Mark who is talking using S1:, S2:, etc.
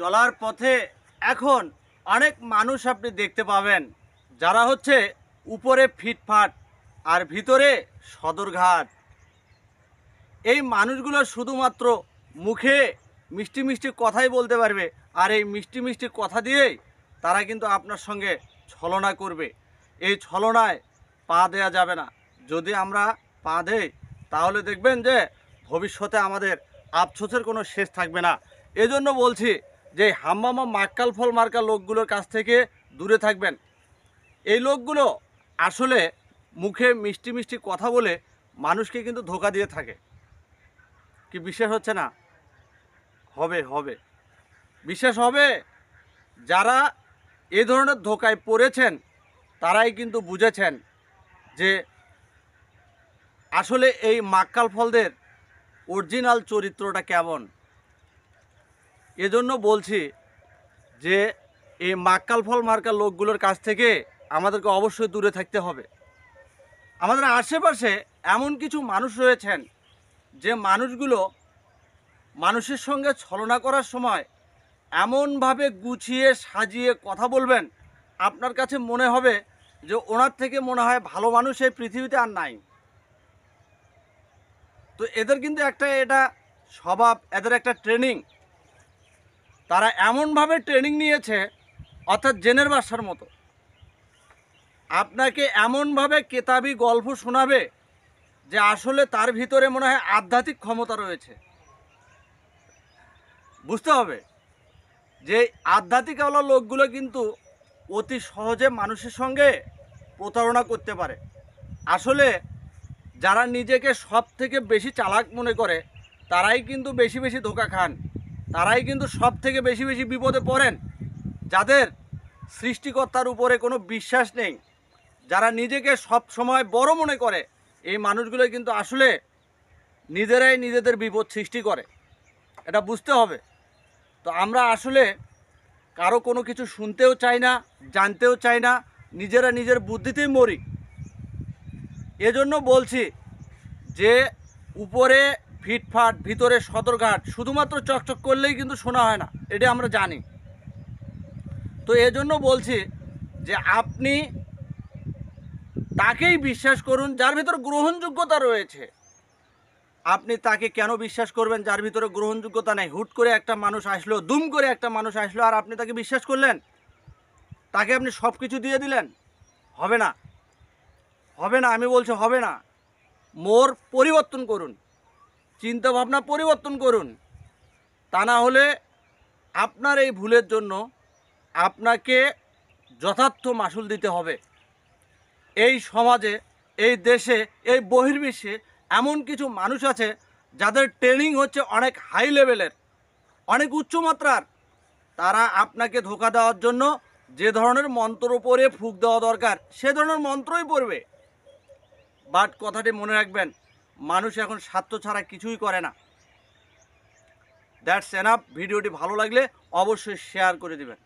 S1: চলার পথে এখন অনেক মানুষ আপনি দেখতে পাবেন যারা হচ্ছে উপরে ফিটফাট আর ভিতরে সদরঘাট। এই মানুষগুলো শুধুমাত্র মুখে মিষ্টি মিষ্টি কথাই বলতে পারবে, আর এই মিষ্টি মিষ্টি কথা দিয়েই তারা কিন্তু আপনার সঙ্গে ছলনা করবে। এই ছলনায় পা দেয়া যাবে না। যদি আমরা পা দেই তাহলে দেখবেন যে ভবিষ্যতে আমাদের আফসোসের কোনো শেষ থাকবে না। এজন্য বলছি যে হাম্মামা মাক্কাল ফল মার্কা লোকগুলোর কাছ থেকে দূরে থাকবেন। এই লোকগুলো আসলে মুখে মিষ্টি মিষ্টি কথা বলে মানুষকে কিন্তু ধোঁকা দিয়ে থাকে। কি বিশ্বাস হচ্ছে না? হবে হবে, বিশ্বাস হবে। যারা এই ধরনের ধোঁকায় পড়েছেন তারাই কিন্তু বুঝেছেন যে আসলে এই মাক্কাল ফলদের অরিজিনাল চরিত্রটা কেমন। এজন্য বলছি যে এই মাক্কাল ফল মার্কা লোকগুলোর কাছ থেকে আমাদেরকে অবশ্যই দূরে থাকতে হবে। আমাদের আশেপাশে এমন কিছু মানুষ রয়েছেন যে মানুষগুলো মানুষের সঙ্গে ছলনা করার সময় এমনভাবে গুছিয়ে সাজিয়ে কথা বলবেন, আপনার কাছে মনে হবে যে ওনার থেকে মনে হয় ভালো মানুষ এই পৃথিবীতে আর নাই। তো এদের কিন্তু এটা স্বভাব, এদের একটা ট্রেনিং। তারা এমনভাবে ট্রেনিং নিয়েছে অর্থাৎ জেনের বাসার মতো। আপনাকে এমনভাবে কেতাবি গল্প শোনাবে যে আসলে তার ভিতরে মনে হয় আধ্যাত্মিক ক্ষমতা রয়েছে। বুঝতে হবে যে আধ্যাত্মিকওয়ালা লোকগুলো কিন্তু অতি সহজে মানুষের সঙ্গে প্রতারণা করতে পারে। আসলে যারা নিজেকে সব থেকে বেশি চালাক মনে করে তারাই কিন্তু বেশি বেশি ধোঁকা খান, তারাই কিন্তু সব থেকে বেশি বেশি বিপদে পড়েন। যাদের সৃষ্টিকর্তার উপরে কোনো বিশ্বাস নেই, যারা নিজেকে সব সময় বড় মনে করে, এই মানুষগুলো কিন্তু আসলে নিজেরাই নিজেদের বিপদ সৃষ্টি করে। এটা বুঝতে হবে। তো আমরা আসলে কারো কোনো কিছু শুনতেও চাই না, জানতেও চাই না, নিজেরা নিজের বুদ্ধিতেই মরি। এজন্য বলছি যে উপরে ফিটফাট ভিতরে সদরঘাট, শুধুমাত্র চকচক করলেই কিন্তু শোনা হয় না, এটা আমরা জানি। তো এজন্য বলছি যে আপনি তাকেই বিশ্বাস করুন যার ভিতরে গ্রহণযোগ্যতা রয়েছে। আপনি তাকে কেন বিশ্বাস করবেন যার ভিতরে গ্রহণযোগ্যতা নেই? হুট করে একটা মানুষ আসলো, দুম করে একটা মানুষ আসলো, আর আপনি তাকে বিশ্বাস করলেন, তাকে আপনি সব কিছু দিয়ে দিলেন। হবে না, হবে না, আমি বলছি হবে না। মোর পরিবর্তন করুন, চিন্তা ভাবনা পরিবর্তন করুন। তা না হলে আপনার এই ভুলের জন্য আপনাকে যথার্থ মাসুল দিতে হবে। এই সমাজে, এই দেশে, এই বহির্বিশ্বে এমন কিছু মানুষ আছে যাদের ট্রেনিং হচ্ছে অনেক হাই লেভেলের, অনেক উচ্চমাত্রার। তারা আপনাকে ধোঁকা দেওয়ার জন্য যে ধরনের মন্ত্র পড়ে ফুঁক দেওয়া দরকার সে ধরনের মন্ত্রই পড়বে। বাট কথাটি মনে রাখবেন, মানুষ এখন স্বার্থ ছাড়া কিছুই করে না। That's enough. ভিডিওটি ভালো লাগলে অবশ্যই শেয়ার করে দিবেন।